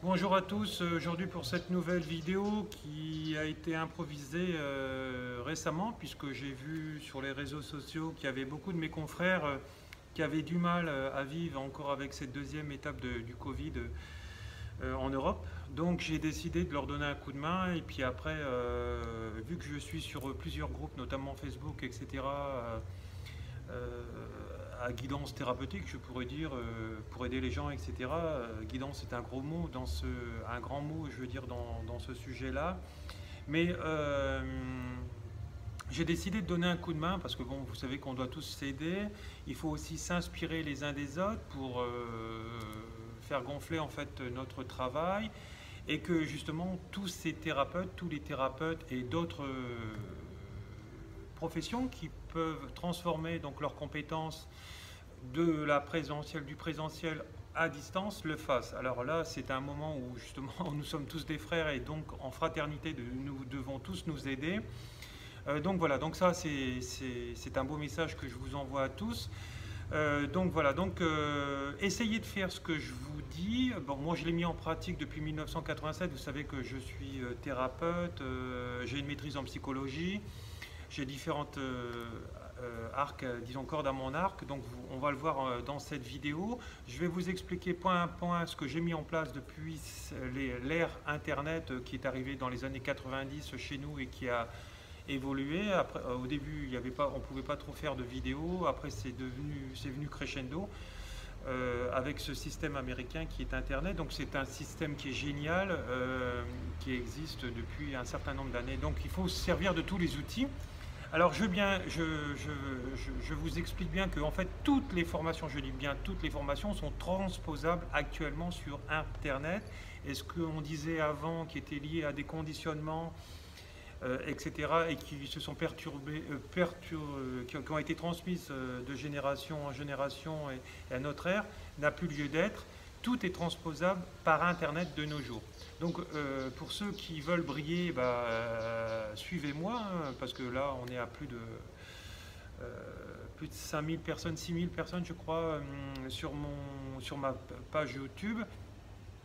Bonjour à tous, aujourd'hui pour cette nouvelle vidéo qui a été improvisée récemment, puisque j'ai vu sur les réseaux sociaux qu'il y avait beaucoup de mes confrères qui avaient du mal à vivre encore avec cette deuxième étape du Covid en Europe. Donc j'ai décidé de leur donner un coup de main, et puis après, vu que je suis sur plusieurs groupes, notamment Facebook, etc., à guidance thérapeutique, je pourrais dire, pour aider les gens, etc. Guidance est un gros mot, un grand mot, je veux dire, dans ce sujet-là. Mais j'ai décidé de donner un coup de main parce que, bon, vous savez qu'on doit tous s'aider. Il faut aussi s'inspirer les uns des autres pour faire gonfler en fait notre travail, et que justement tous ces thérapeutes, tous les thérapeutes et d'autres professions qui peuvent transformer donc leurs compétences de la présentielle, du présentiel à distance, le fassent. Alors là, c'est un moment où justement nous sommes tous des frères, et donc en fraternité, nous devons tous nous aider. Donc voilà, donc ça c'est un beau message que je vous envoie à tous. Donc voilà, donc essayez de faire ce que je vous dis. Bon, moi je l'ai mis en pratique depuis 1987, vous savez que je suis thérapeute, j'ai une maîtrise en psychologie. J'ai différentes arcs, disons cordes à mon arc, donc on va le voir dans cette vidéo. Je vais vous expliquer point à point ce que j'ai mis en place depuis l'ère Internet qui est arrivée dans les années 90 chez nous et qui a évolué. Après, au début, il y avait pas, on ne pouvait pas trop faire de vidéos. Après, c'est venu crescendo avec ce système américain qui est Internet. Donc c'est un système qui est génial, qui existe depuis un certain nombre d'années. Donc il faut se servir de tous les outils. Alors je vous explique bien que en fait toutes les formations, je dis bien toutes les formations, sont transposables actuellement sur Internet. Et ce qu'on disait avant qui était lié à des conditionnements, etc., et qui se sont qui ont été transmises de génération en génération et à notre ère, n'a plus lieu d'être. Tout est transposable par Internet de nos jours. Donc pour ceux qui veulent briller, suivez-moi, hein, parce que là on est à plus de 5000 personnes, 6000 personnes je crois, sur ma page YouTube,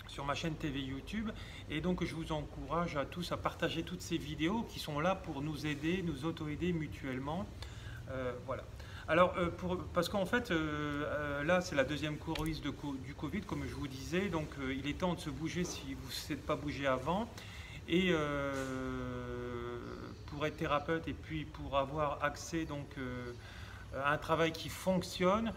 sur ma chaîne TV YouTube. Et donc je vous encourage à tous à partager toutes ces vidéos qui sont là pour nous aider, nous auto-aider mutuellement. Voilà. Alors, parce qu'en fait, là, c'est la deuxième courise du Covid, comme je vous disais. Donc, il est temps de se bouger si vous ne s'êtes pas bougé avant. Et pour être thérapeute et puis pour avoir accès donc, à un travail qui fonctionne,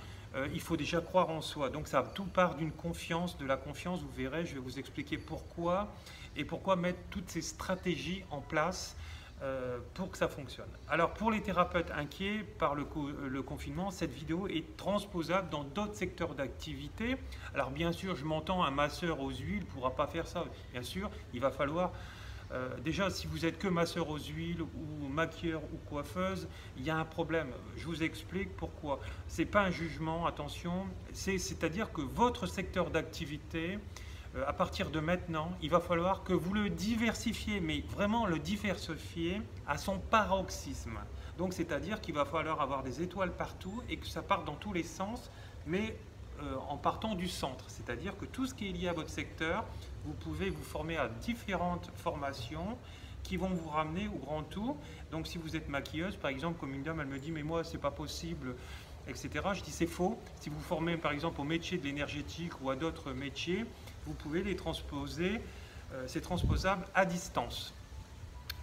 il faut déjà croire en soi. Donc, ça tout part d'une confiance, de la confiance. Vous verrez, je vais vous expliquer pourquoi et pourquoi mettre toutes ces stratégies en place pour que ça fonctionne. Alors pour les thérapeutes inquiets par le confinement, cette vidéo est transposable dans d'autres secteurs d'activité. Alors bien sûr, je m'entends, un masseur aux huiles ne pourra pas faire ça. Bien sûr, il va falloir... déjà, si vous êtes que masseur aux huiles ou maquilleur ou coiffeuse, il y a un problème. Je vous explique pourquoi. Ce n'est pas un jugement, attention. C'est-à-dire que votre secteur d'activité, à partir de maintenant, il va falloir que vous le diversifiez, mais vraiment le diversifier à son paroxysme. Donc, c'est-à-dire qu'il va falloir avoir des étoiles partout et que ça parte dans tous les sens, mais en partant du centre. C'est-à-dire que tout ce qui est lié à votre secteur, vous pouvez vous former à différentes formations qui vont vous ramener au grand tout. Donc, si vous êtes maquilleuse, par exemple, comme une dame, elle me dit « mais moi, c'est pas possible », etc. Je dis c'est faux. Si vous formez par exemple au métier de l'énergétique ou à d'autres métiers, vous pouvez les transposer, c'est transposable à distance.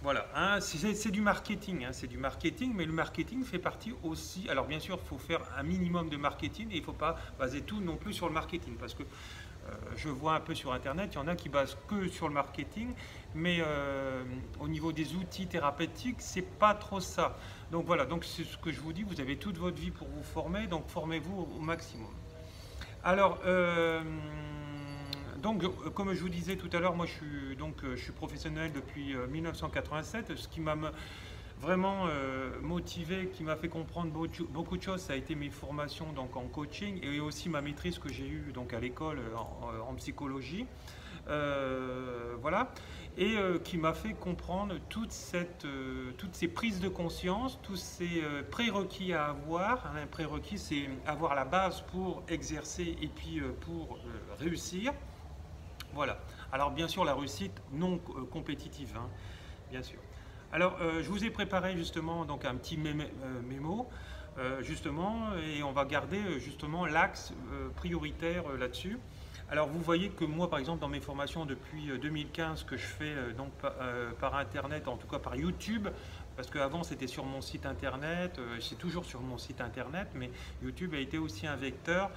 Voilà, hein, c'est du marketing, hein, c'est du marketing, mais le marketing fait partie aussi. Alors bien sûr, il faut faire un minimum de marketing et il ne faut pas baser tout non plus sur le marketing, parce que je vois un peu sur Internet, il y en a qui basent que sur le marketing, mais au niveau des outils thérapeutiques, c'est pas trop ça. Donc voilà, donc c'est ce que je vous dis, vous avez toute votre vie pour vous former, donc formez-vous au maximum. Alors, donc, comme je vous disais tout à l'heure, moi je suis professionnel depuis 1987. Ce qui m'a vraiment motivé, qui m'a fait comprendre beaucoup de choses, ça a été mes formations donc, en coaching et aussi ma maîtrise que j'ai eue donc, à l'école en psychologie. Voilà, et qui m'a fait comprendre toutes ces prises de conscience, tous ces prérequis à avoir. Un prérequis, c'est avoir la base pour exercer et puis pour réussir. Voilà. Alors bien sûr la réussite non compétitive, hein, bien sûr. Alors je vous ai préparé justement donc un petit mémo justement et on va garder justement l'axe prioritaire là-dessus. Alors vous voyez que moi par exemple dans mes formations depuis 2015 que je fais donc par internet, en tout cas par YouTube, parce qu'avant c'était sur mon site internet, c'est toujours sur mon site internet, mais YouTube a été aussi un vecteur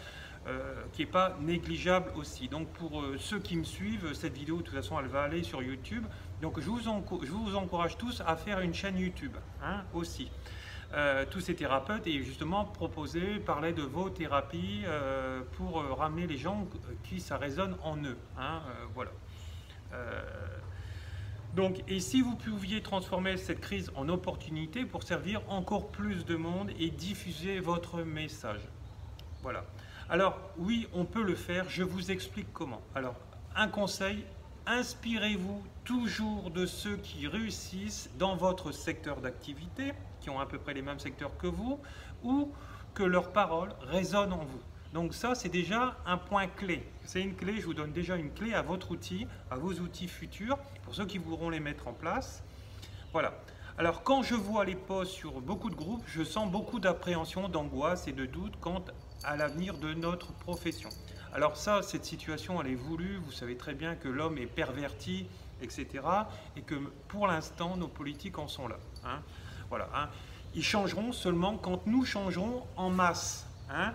qui n'est pas négligeable aussi. Donc pour ceux qui me suivent, cette vidéo de toute façon elle va aller sur YouTube. Donc je vous encourage tous à faire une chaîne YouTube hein, aussi. Tous ces thérapeutes et justement proposer, parler de vos thérapies pour ramener les gens qui ça résonne en eux. Hein, voilà. Donc, et si vous pouviez transformer cette crise en opportunité pour servir encore plus de monde et diffuser votre message. Voilà. Alors, oui, on peut le faire. Je vous explique comment. Alors, un conseil, inspirez-vous toujours de ceux qui réussissent dans votre secteur d'activité, qui ont à peu près les mêmes secteurs que vous, ou que leurs paroles résonnent en vous. Donc ça, c'est déjà un point clé. C'est une clé, je vous donne déjà une clé à votre outil, à vos outils futurs, pour ceux qui voudront les mettre en place. Voilà. Alors quand je vois les posts sur beaucoup de groupes, je sens beaucoup d'appréhension, d'angoisse et de doute quant à l'avenir de notre profession. Alors ça, cette situation, elle est voulue. Vous savez très bien que l'homme est perverti, etc. Et que pour l'instant, nos politiques en sont là. Hein. Voilà. Hein. Ils changeront seulement quand nous changerons en masse. Hein.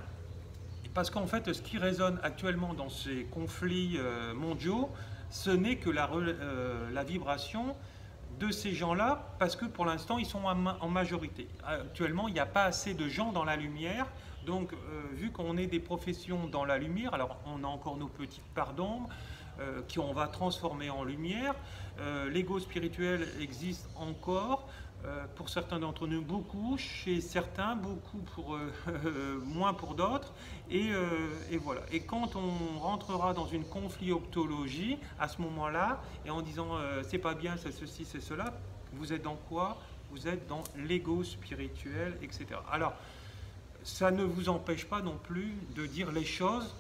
Parce qu'en fait, ce qui résonne actuellement dans ces conflits mondiaux, ce n'est que la vibration de ces gens-là, parce que pour l'instant, ils sont en majorité. Actuellement, il n'y a pas assez de gens dans la lumière. Donc, vu qu'on est des professions dans la lumière, alors on a encore nos petites parts d'ombre qu'on va transformer en lumière. L'ego spirituel existe encore. Pour certains d'entre nous, beaucoup, chez certains, beaucoup, pour moins pour d'autres. Et voilà. Et quand on rentrera dans une conflictologie, à ce moment-là, et en disant c'est pas bien, c'est ceci, c'est cela, vous êtes dans quoi? Vous êtes dans l'ego spirituel, etc. Alors, ça ne vous empêche pas non plus de dire les choses,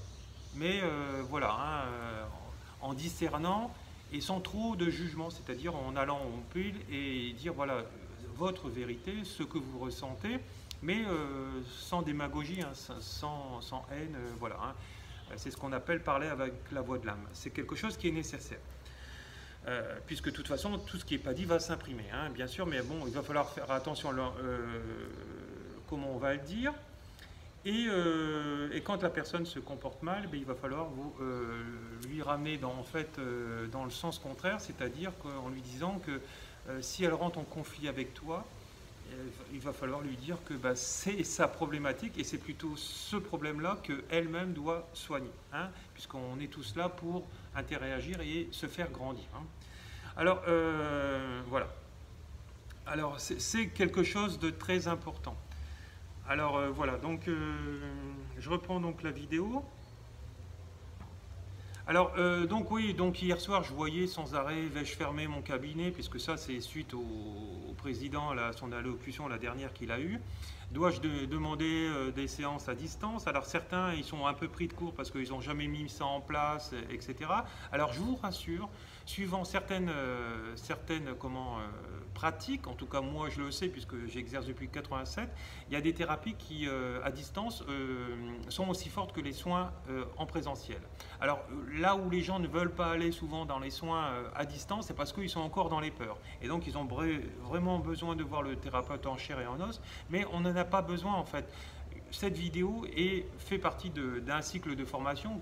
mais voilà, hein, en discernant et sans trop de jugement, c'est-à-dire en allant en pile et dire voilà, votre vérité, ce que vous ressentez, mais sans démagogie, hein, sans haine, voilà. Hein. C'est ce qu'on appelle parler avec la voix de l'âme. C'est quelque chose qui est nécessaire. Puisque de toute façon, tout ce qui n'est pas dit va s'imprimer, hein, bien sûr, mais bon, il va falloir faire attention à comment on va le dire. Et quand la personne se comporte mal, il va falloir lui ramener dans le sens contraire, c'est-à-dire en lui disant que si elle rentre en conflit avec toi, il va falloir lui dire que c'est sa problématique et c'est plutôt ce problème-là qu'elle-même doit soigner, hein, puisqu'on est tous là pour interagir et se faire grandir. Hein. Alors, voilà. Alors, c'est quelque chose de très important. Alors voilà, donc je reprends donc la vidéo. Alors donc oui, donc hier soir je voyais sans arrêt vais-je fermer mon cabinet, puisque ça c'est suite au président, à son allocution la dernière qu'il a eue. Dois-je demander des séances à distance? Alors certains ils sont un peu pris de court parce qu'ils n'ont jamais mis ça en place, etc. Alors je vous rassure, suivant certaines pratiques, en tout cas moi je le sais puisque j'exerce depuis 87, il y a des thérapies qui à distance sont aussi fortes que les soins en présentiel. Alors là où les gens ne veulent pas aller souvent dans les soins à distance, c'est parce qu'ils sont encore dans les peurs. Et donc ils ont vraiment besoin de voir le thérapeute en chair et en os, mais on n'en a pas besoin en fait. Cette vidéo fait partie d'un cycle de formation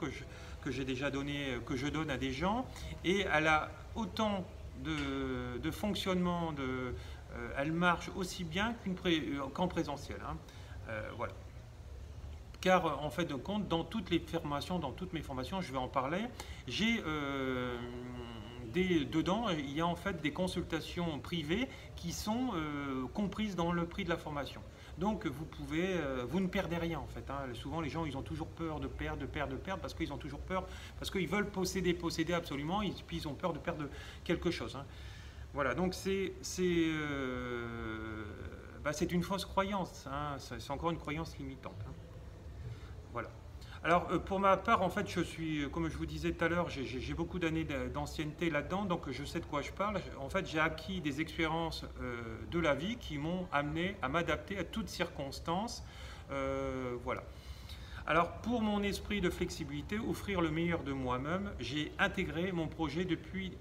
que j'ai déjà donné, que je donne à des gens, et elle a autant de fonctionnement, elle marche aussi bien qu'en présentiel. Hein. Voilà. Car en fait de compte, dans toutes mes formations, je vais en parler, j'ai dedans, il y a en fait des consultations privées qui sont comprises dans le prix de la formation. Donc vous ne perdez rien en fait. Hein. Souvent les gens ils ont toujours peur de perdre, parce qu'ils ont toujours peur, parce qu'ils veulent posséder absolument, et puis ils ont peur de perdre quelque chose. Hein. Voilà, donc c'est une fausse croyance, hein. C'est encore une croyance limitante. Hein. Voilà. Alors, pour ma part, en fait, je suis, comme je vous disais tout à l'heure, j'ai beaucoup d'années d'ancienneté là-dedans, donc je sais de quoi je parle. En fait, j'ai acquis des expériences de la vie qui m'ont amené à m'adapter à toutes circonstances. Voilà. Alors, pour mon esprit de flexibilité, offrir le meilleur de moi-même, j'ai intégré mon projet depuis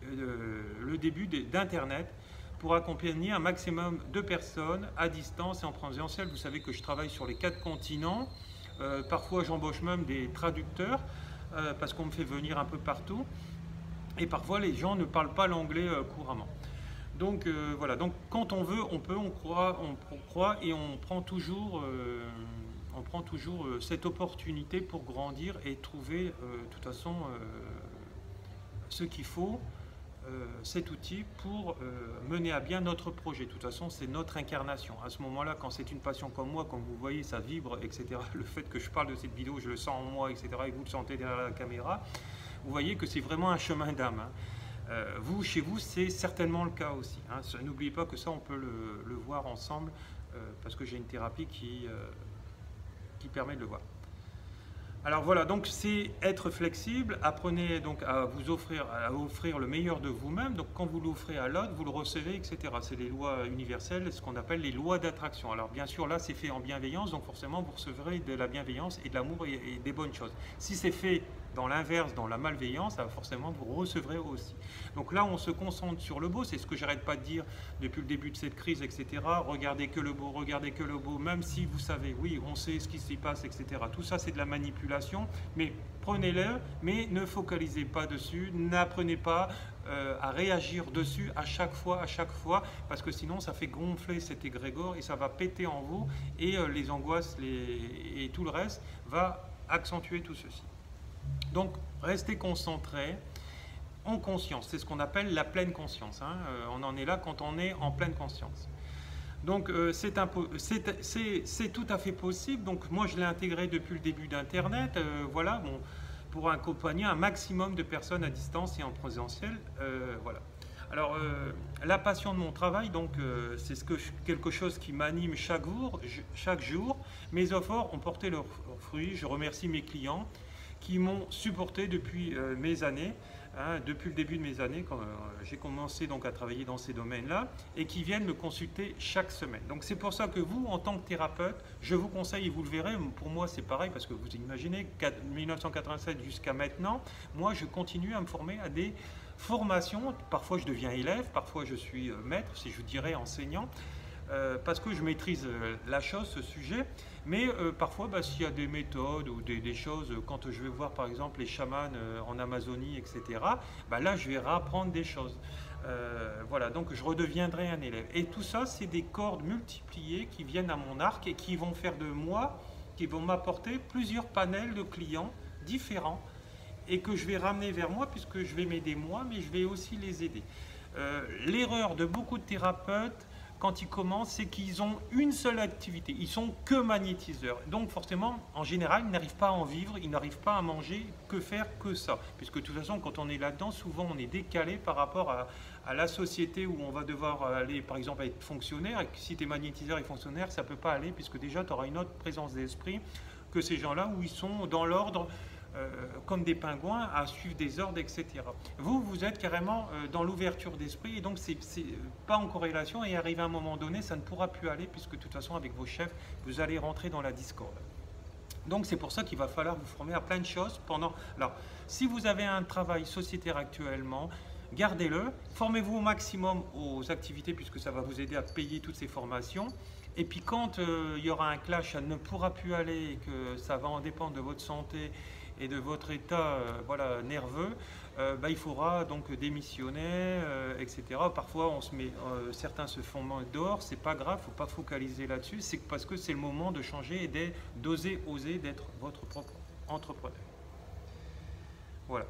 le début d'Internet pour accompagner un maximum de personnes à distance et en présentiel. Vous savez que je travaille sur les 4 continents. Parfois, j'embauche même des traducteurs parce qu'on me fait venir un peu partout. Et parfois, les gens ne parlent pas l'anglais couramment. Donc voilà, donc quand on veut, on peut, on croit et on prend toujours cette opportunité pour grandir et trouver de toute façon ce qu'il faut, cet outil pour mener à bien notre projet. De toute façon, c'est notre incarnation. À ce moment-là, quand c'est une passion comme moi, comme vous voyez, ça vibre, etc. Le fait que je parle de cette vidéo, je le sens en moi, etc. Et vous le sentez derrière la caméra, vous voyez que c'est vraiment un chemin d'âme. Vous, chez vous, c'est certainement le cas aussi. N'oubliez pas que ça, on peut le voir ensemble parce que j'ai une thérapie qui permet de le voir. Alors voilà, donc c'est être flexible, apprenez donc à vous offrir le meilleur de vous-même. Donc quand vous l'offrez à l'autre, vous le recevez, etc. C'est les lois universelles, ce qu'on appelle les lois d'attraction. Alors bien sûr, là c'est fait en bienveillance, donc forcément vous recevrez de la bienveillance et de l'amour et des bonnes choses. Si c'est fait dans l'inverse, dans la malveillance, forcément vous recevrez aussi. Donc là on se concentre sur le beau, c'est ce que j'arrête pas de dire depuis le début de cette crise, etc. Regardez que le beau, même si vous savez, oui, on sait ce qui s'y passe, etc. Tout ça c'est de la manipulation, mais prenez-le, mais ne focalisez pas dessus, n'apprenez pas à réagir dessus à chaque fois, parce que sinon ça fait gonfler cet égrégore et ça va péter en vous, et les angoisses et tout le reste va accentuer tout ceci. Donc, restez concentrés en conscience. C'est ce qu'on appelle la pleine conscience. On en est là quand on est en pleine conscience. Donc, c'est tout à fait possible. Donc, moi, je l'ai intégré depuis le début d'Internet. Voilà, bon, pour accompagner un maximum de personnes à distance et en présentiel. Voilà. Alors, la passion de mon travail, donc, c'est quelque chose qui m'anime chaque jour. Mes efforts ont porté leurs fruits. Je remercie mes clients qui m'ont supporté depuis mes années, depuis le début de mes années, quand j'ai commencé donc à travailler dans ces domaines-là, et qui viennent me consulter chaque semaine. Donc c'est pour ça que vous, en tant que thérapeute, je vous conseille, et vous le verrez, pour moi c'est pareil, parce que vous imaginez, 1987 jusqu'à maintenant, moi je continue à me former à des formations. Parfois je deviens élève, parfois je suis maître, si je dirais enseignant, parce que je maîtrise la chose, ce sujet, mais parfois s'il y a des méthodes ou des choses, quand je vais voir par exemple les chamans en Amazonie, etc., là je vais réapprendre des choses. Voilà, donc je redeviendrai un élève. Et tout ça, c'est des cordes multipliées qui viennent à mon arc et qui vont faire de moi, qui vont m'apporter plusieurs panels de clients différents et que je vais ramener vers moi puisque je vais m'aider moi, mais je vais aussi les aider. L'erreur de beaucoup de thérapeutes, quand ils commencent, c'est qu'ils ont une seule activité, ils sont que magnétiseurs. Donc forcément, en général, ils n'arrivent pas à en vivre, ils n'arrivent pas à manger, que faire que ça. Puisque de toute façon, quand on est là-dedans, souvent on est décalé par rapport à la société où on va devoir aller, par exemple, être fonctionnaire. Et si tu es magnétiseur et fonctionnaire, ça ne peut pas aller, puisque déjà tu auras une autre présence d'esprit que ces gens-là où ils sont dans l'ordre, comme des pingouins, à suivre des ordres, etc. Vous, vous êtes carrément dans l'ouverture d'esprit, et donc c'est pas en corrélation, et arrivé à un moment donné, ça ne pourra plus aller, puisque de toute façon, avec vos chefs, vous allez rentrer dans la discorde. Donc c'est pour ça qu'il va falloir vous former à plein de choses pendant... Alors, si vous avez un travail sociétaire actuellement, gardez-le, formez-vous au maximum aux activités, puisque ça va vous aider à payer toutes ces formations. Et puis quand il y aura un clash, ça ne pourra plus aller, et que ça va en dépendre de votre santé et de votre état nerveux, il faudra donc démissionner, etc. Parfois, certains se font dehors, c'est pas grave, il ne faut pas focaliser là-dessus, c'est parce que c'est le moment de changer et d'oser d'être votre propre entrepreneur. Voilà.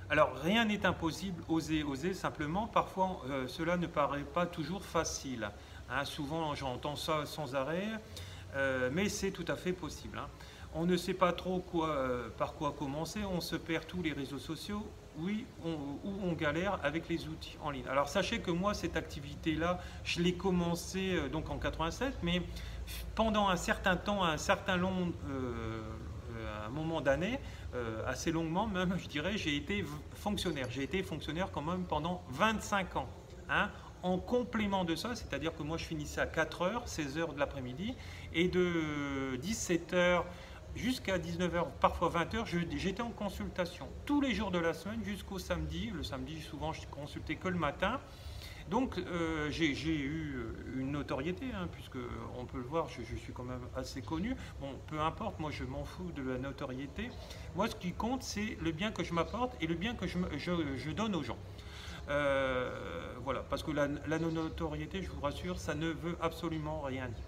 Alors, rien n'est impossible, oser, simplement, parfois cela ne paraît pas toujours facile. Souvent, j'entends ça sans arrêt, mais c'est tout à fait possible. On ne sait pas trop par quoi commencer, on se perd tous les réseaux sociaux, oui, où on galère avec les outils en ligne. Alors sachez que moi, cette activité-là, je l'ai commencé donc en 87, mais pendant un certain temps, un moment d'année, assez longuement même, je dirais, j'ai été fonctionnaire. J'ai été fonctionnaire quand même pendant 25 ans. Hein. En complément de ça, c'est-à-dire que moi je finissais à 4 heures, 16 heures de l'après-midi, et de 17 heures jusqu'à 19 heures, parfois 20 heures, j'étais en consultation tous les jours de la semaine jusqu'au samedi. Le samedi, souvent, je consultais que le matin. Donc j'ai eu une notoriété, hein, puisque on peut le voir, je suis quand même assez connu. Bon, peu importe, moi je m'en fous de la notoriété. Moi, ce qui compte, c'est le bien que je m'apporte et le bien que je donne aux gens. Voilà, parce que la notoriété, je vous rassure, ça ne veut absolument rien dire.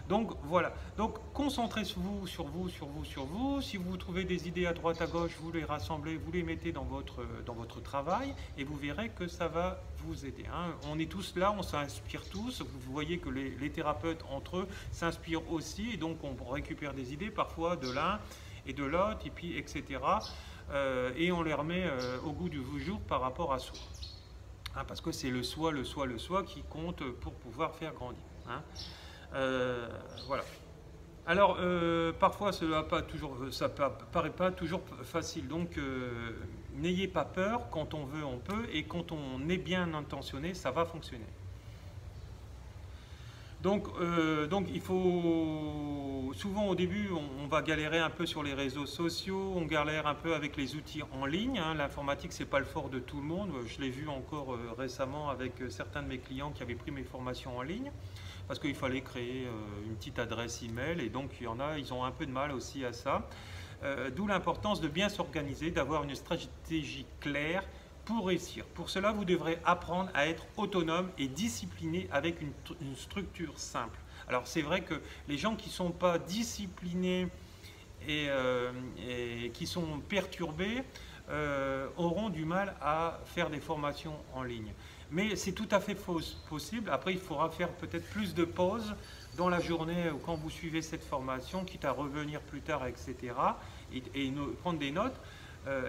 Donc voilà, donc concentrez-vous sur vous, sur vous, sur vous. Si vous trouvez des idées à droite, à gauche, vous les rassemblez, vous les mettez dans votre travail et vous verrez que ça va vous aider. Hein. On est tous là, on s'inspire tous. Vous voyez que les thérapeutes entre eux s'inspirent aussi et donc on récupère des idées parfois de l'un et de l'autre et puis etc. Et on les remet au goût du jour par rapport à soi. Hein, parce que c'est le soi, le soi, le soi qui compte pour pouvoir faire grandir. Hein. Voilà. Alors, parfois, ça paraît pas toujours facile. Donc, n'ayez pas peur. Quand on veut, on peut. Et quand on est bien intentionné, ça va fonctionner. Donc il faut souvent au début, on va galérer un peu sur les réseaux sociaux, on galère un peu avec les outils en ligne. Hein. L'informatique, c'est pas le fort de tout le monde. Je l'ai vu encore récemment avec certains de mes clients qui avaient pris mes formations en ligne. Parce qu'il fallait créer une petite adresse email et donc il y en a, ils ont un peu de mal aussi à ça. D'où l'importance de bien s'organiser, d'avoir une stratégie claire pour réussir. Pour cela, vous devrez apprendre à être autonome et discipliné avec une structure simple. Alors c'est vrai que les gens qui ne sont pas disciplinés et qui sont perturbés auront du mal à faire des formations en ligne. Mais c'est tout à fait possible. Après, il faudra faire peut-être plus de pauses dans la journée ou quand vous suivez cette formation, quitte à revenir plus tard, etc. Et prendre des notes.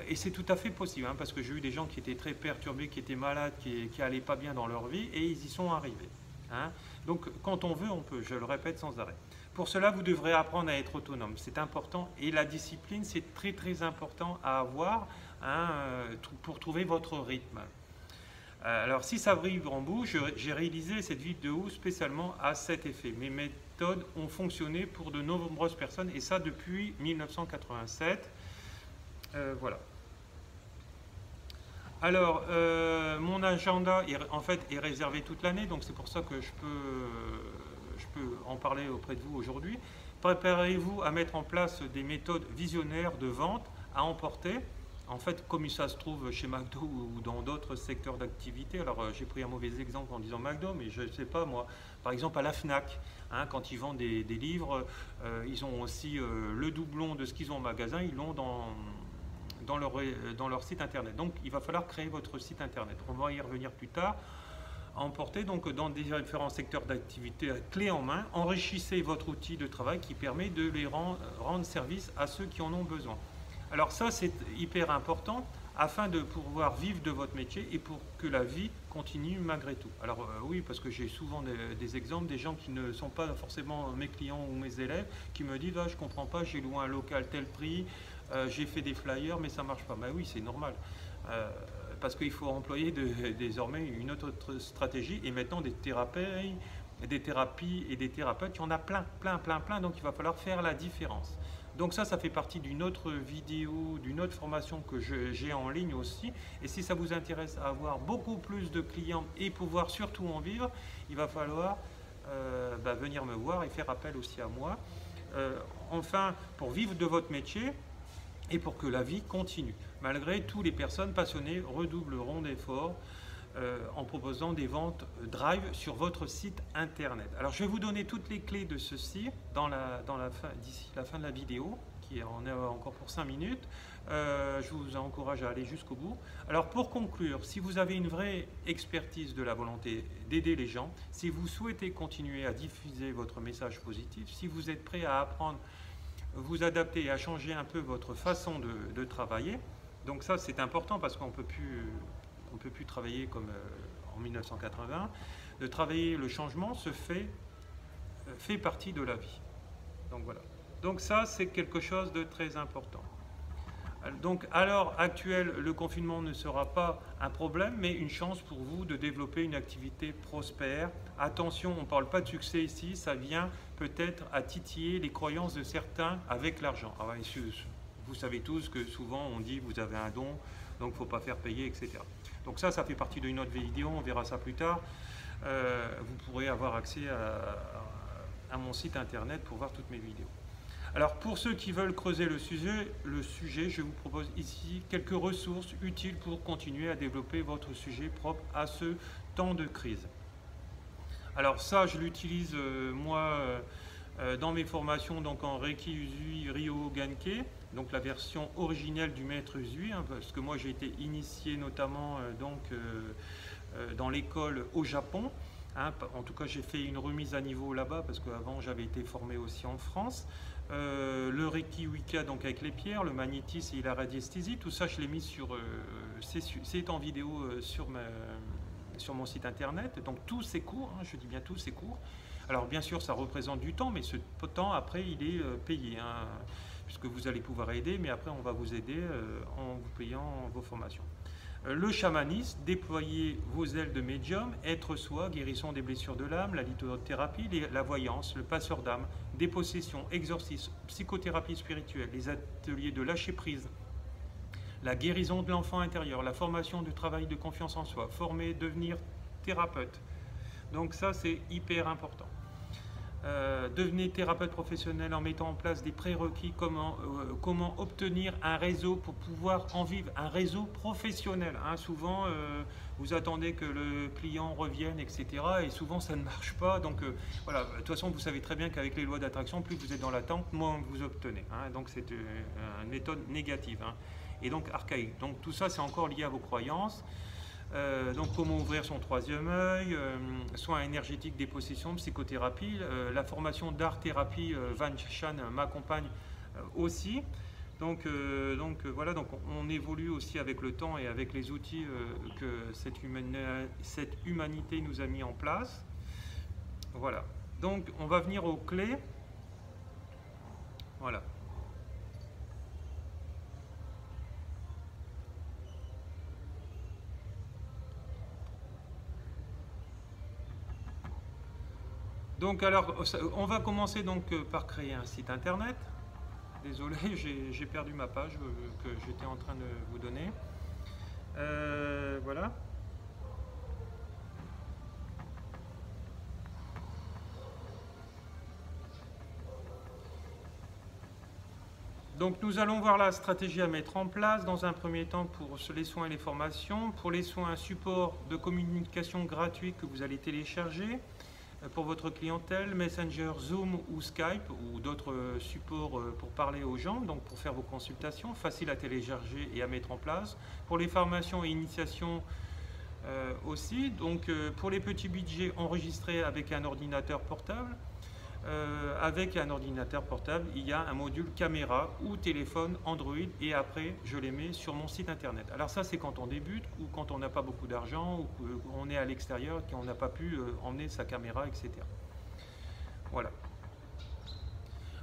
Et c'est tout à fait possible, hein, parce que j'ai eu des gens qui étaient très perturbés, qui étaient malades, qui n'allaient pas bien dans leur vie, et ils y sont arrivés. Hein. Donc, quand on veut, on peut, je le répète sans arrêt. Pour cela, vous devrez apprendre à être autonome. C'est important. Et la discipline, c'est très, très important à avoir, hein, pour trouver votre rythme. Alors, si ça vibre en vous, j'ai réalisé cette vidéo spécialement à cet effet. Mes méthodes ont fonctionné pour de nombreuses personnes, et ça depuis 1987. Voilà. Alors, mon agenda est réservé toute l'année, donc c'est pour ça que je peux en parler auprès de vous aujourd'hui. Préparez-vous à mettre en place des méthodes visionnaires de vente à emporter. En fait, comme ça se trouve chez McDo ou dans d'autres secteurs d'activité, alors j'ai pris un mauvais exemple en disant McDo, mais je ne sais pas moi, par exemple à la FNAC, hein, quand ils vendent des livres, ils ont aussi le doublon de ce qu'ils ont au magasin, ils l'ont dans leur site internet. Donc il va falloir créer votre site internet. On va y revenir plus tard. Emporter donc dans différents secteurs d'activité clés en main, enrichissez votre outil de travail qui permet de les rendre service à ceux qui en ont besoin. Alors ça, c'est hyper important afin de pouvoir vivre de votre métier et pour que la vie continue malgré tout. Alors oui, parce que j'ai souvent des exemples, des gens qui ne sont pas forcément mes clients ou mes élèves, qui me disent ah, « je ne comprends pas, j'ai loué un local tel prix, j'ai fait des flyers, mais ça ne marche pas. » Ben oui, c'est normal. Parce qu'il faut employer désormais une autre stratégie et maintenant des thérapies et des thérapeutes, il y en a plein, donc il va falloir faire la différence. Donc ça fait partie d'une autre vidéo, d'une autre formation que j'ai en ligne aussi. Et si ça vous intéresse à avoir beaucoup plus de clients et pouvoir surtout en vivre, il va falloir venir me voir et faire appel aussi à moi. Enfin, pour vivre de votre métier et pour que la vie continue. Malgré tout, les personnes passionnées redoubleront d'efforts en proposant des ventes Drive sur votre site internet. Alors je vais vous donner toutes les clés de ceci d'ici la fin de la vidéo, qui en est encore pour 5 minutes. Je vous encourage à aller jusqu'au bout. Alors pour conclure, si vous avez une vraie expertise de la volonté d'aider les gens, si vous souhaitez continuer à diffuser votre message positif, si vous êtes prêt à apprendre, vous adapter et à changer un peu votre façon de travailler, donc ça c'est important parce qu'on peut plus travailler comme en 1980. De travailler le changement se fait fait partie de la vie. Donc voilà. Donc ça, c'est quelque chose de très important. Donc à l'heure actuelle, le confinement ne sera pas un problème, mais une chance pour vous de développer une activité prospère. Attention, on ne parle pas de succès ici, ça vient peut-être à titiller les croyances de certains avec l'argent. Ah ouais, vous savez tous que souvent on dit vous avez un don, donc il ne faut pas faire payer, etc. Donc ça fait partie d'une autre vidéo, on verra ça plus tard. Vous pourrez avoir accès à mon site internet pour voir toutes mes vidéos. Alors pour ceux qui veulent creuser le sujet, je vous propose ici quelques ressources utiles pour continuer à développer votre sujet propre à ce temps de crise. Alors ça, je l'utilise moi dans mes formations, donc en Reiki Usui Ryo Genkai, donc la version originelle du maître Usui, hein, parce que moi j'ai été initié notamment dans l'école au Japon. Hein, en tout cas, j'ai fait une remise à niveau là-bas parce qu'avant j'avais été formé aussi en France. Le Reiki Wicca, donc avec les pierres, le magnétisme et la radiesthésie, tout ça je l'ai mis c'est en vidéo sur mon site internet. Donc tous ces cours, hein, je dis bien tous ces cours. Alors bien sûr ça représente du temps, mais ce temps après il est payé, hein, puisque vous allez pouvoir aider, mais après on va vous aider en vous payant vos formations. Le chamanisme, déployer vos ailes de médium, être soi, guérison des blessures de l'âme, la lithothérapie, la voyance, le passeur d'âme, dépossession, exorcisme, psychothérapie spirituelle, les ateliers de lâcher prise, la guérison de l'enfant intérieur, la formation de travail de confiance en soi, former, devenir thérapeute. Donc ça c'est hyper important. Devenez thérapeute professionnel en mettant en place des prérequis, comment obtenir un réseau pour pouvoir en vivre, un réseau professionnel. Hein. Souvent, vous attendez que le client revienne, etc. Et souvent, ça ne marche pas. Donc, voilà. De toute façon, vous savez très bien qu'avec les lois d'attraction, plus vous êtes dans l'attente, moins vous obtenez. Hein. Donc, c'est une méthode négative, hein, et donc archaïque. Donc, tout ça, c'est encore lié à vos croyances. Donc comment ouvrir son troisième œil, soins énergétiques, dépossession, psychothérapie, la formation d'art-thérapie Van Chan m'accompagne aussi. Donc voilà, donc on évolue aussi avec le temps et avec les outils que cette humanité nous a mis en place. Voilà, donc on va venir aux clés. Voilà. Donc alors, on va commencer donc par créer un site internet. Désolé, j'ai perdu ma page que j'étais en train de vous donner. Voilà. Donc nous allons voir la stratégie à mettre en place dans un premier temps pour les soins et les formations. Pour les soins, un support de communication gratuit que vous allez télécharger. Pour votre clientèle, Messenger, Zoom ou Skype ou d'autres supports pour parler aux gens, donc pour faire vos consultations, facile à télécharger et à mettre en place. Pour les formations et initiations aussi, donc pour les petits budgets, enregistrés avec un ordinateur portable. Avec un ordinateur portable, il y a un module caméra ou téléphone Android et après je les mets sur mon site internet. Alors ça c'est quand on débute ou quand on n'a pas beaucoup d'argent ou qu'on est à l'extérieur, qu'on n'a pas pu emmener sa caméra, etc. Voilà.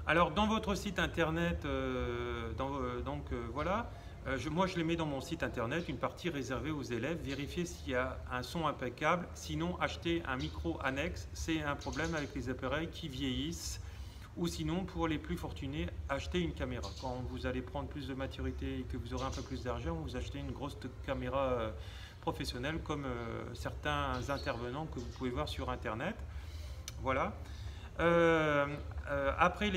Alors dans votre site internet, voilà, moi je les mets dans mon site internet, une partie réservée aux élèves, vérifier s'il y a un son impeccable, sinon acheter un micro annexe, c'est un problème avec les appareils qui vieillissent, ou sinon pour les plus fortunés, acheter une caméra. Quand vous allez prendre plus de maturité et que vous aurez un peu plus d'argent, vous achetez une grosse caméra professionnelle comme certains intervenants que vous pouvez voir sur internet. Voilà. Après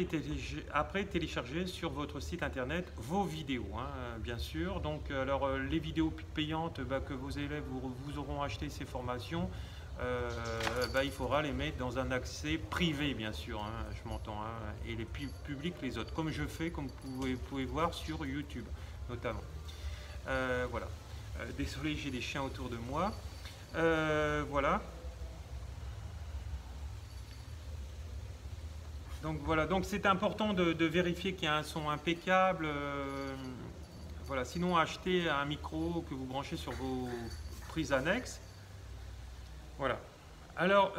télécharger sur votre site internet vos vidéos, hein, bien sûr. Donc alors les vidéos payantes que vos élèves vous auront acheté ces formations, il faudra les mettre dans un accès privé, bien sûr, hein, je m'entends, hein, et les publics les autres, comme je fais, comme vous pouvez voir sur YouTube notamment. Voilà. Désolé, j'ai des chiens autour de moi. Voilà. Donc voilà, donc c'est important de vérifier qu'il y a un son impeccable. Voilà, sinon achetez un micro que vous branchez sur vos prises annexes. Voilà. Alors,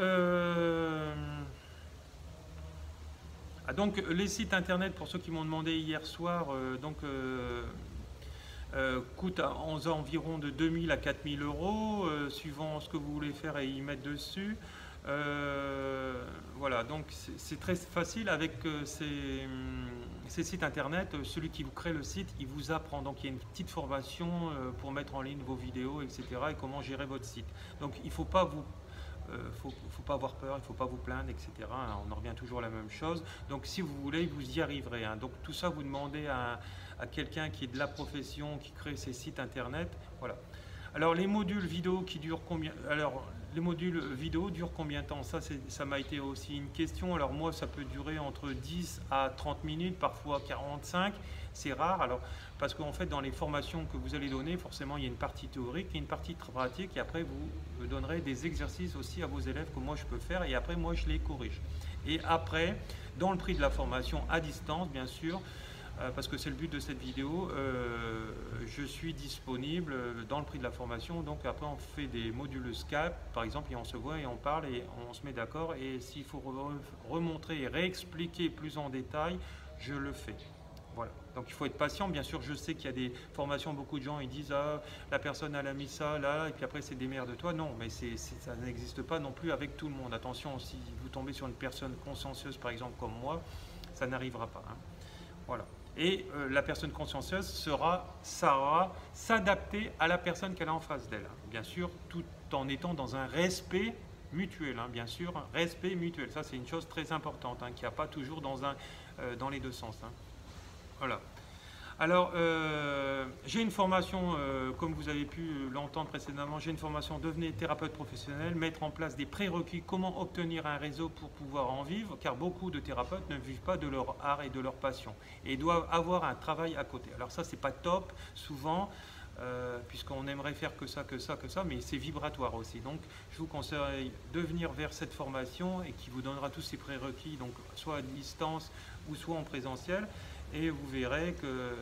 Donc les sites internet, pour ceux qui m'ont demandé hier soir, coûtent aux environs de 2000 à 4000 euros, suivant ce que vous voulez faire et y mettre dessus. Voilà, donc c'est très facile avec ces sites internet. Celui qui vous crée le site, il vous apprend. Donc il y a une petite formation pour mettre en ligne vos vidéos, etc. et comment gérer votre site. Donc il ne faut pas faut pas avoir peur, il ne faut pas vous plaindre, etc. On en revient toujours à la même chose. Donc si vous voulez, vous y arriverez. Donc tout ça, vous demandez à quelqu'un qui est de la profession, qui crée ces sites internet. Voilà. Alors les modules vidéo qui durent combien? Alors les modules vidéo durent combien de temps? Ça m'a été aussi une question. Alors moi, ça peut durer entre 10 à 30 minutes, parfois 45. C'est rare. Alors parce qu'en fait, dans les formations que vous allez donner, forcément, il y a une partie théorique et une partie pratique. Et après, vous donnerez des exercices aussi à vos élèves que moi je peux faire. Et après, moi, je les corrige. Et après, dans le prix de la formation à distance, bien sûr, parce que c'est le but de cette vidéo, je suis disponible dans le prix de la formation. Donc après on fait des modules Skype par exemple et on se voit et on parle et on se met d'accord, et s'il faut remontrer et réexpliquer plus en détail, je le fais. Voilà. Donc il faut être patient. Bien sûr, je sais qu'il y a des formations, beaucoup de gens ils disent ah, la personne elle a mis ça là et puis après c'est démerde-toi. Non, mais ça n'existe pas non plus avec tout le monde. Attention, si vous tombez sur une personne consciencieuse par exemple comme moi, ça n'arrivera pas, hein. Voilà. Et la personne consciencieuse saura s'adapter à la personne qu'elle a en face d'elle, hein. Bien sûr, tout en étant dans un respect mutuel, hein. Bien sûr, un respect mutuel. Ça, c'est une chose très importante, hein, qu'il n'y a pas toujours dans les deux sens, hein. Voilà. Alors, j'ai une formation, comme vous avez pu l'entendre précédemment, j'ai une formation devenez thérapeute professionnel, mettre en place des prérequis, comment obtenir un réseau pour pouvoir en vivre, car beaucoup de thérapeutes ne vivent pas de leur art et de leur passion et doivent avoir un travail à côté. Alors ça, c'est pas top, souvent, puisqu'on aimerait faire que ça, mais c'est vibratoire aussi. Donc, je vous conseille de venir vers cette formation et qui vous donnera tous ces prérequis, donc soit à distance ou soit en présentiel. Et vous verrez que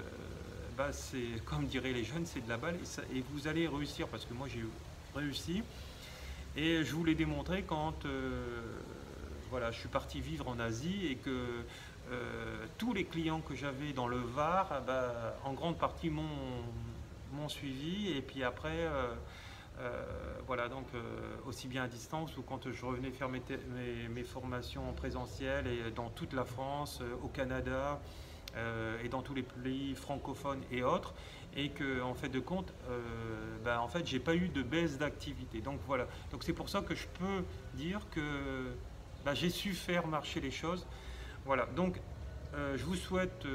c'est, comme diraient les jeunes, c'est de la balle et vous allez réussir, parce que moi j'ai réussi et je vous l'ai démontré quand voilà, je suis parti vivre en Asie et que tous les clients que j'avais dans le Var en grande partie m'ont suivi, et puis après voilà, donc aussi bien à distance ou quand je revenais faire mes formations en présentiel et dans toute la France, au Canada, et dans tous les pays francophones et autres, et que en fait de compte, en fait j'ai pas eu de baisse d'activité. Donc voilà, donc c'est pour ça que je peux dire que j'ai su faire marcher les choses. Voilà, donc je vous souhaite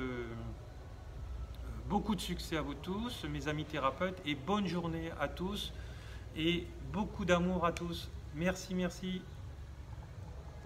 beaucoup de succès à vous tous, mes amis thérapeutes, et bonne journée à tous et beaucoup d'amour à tous. Merci, merci.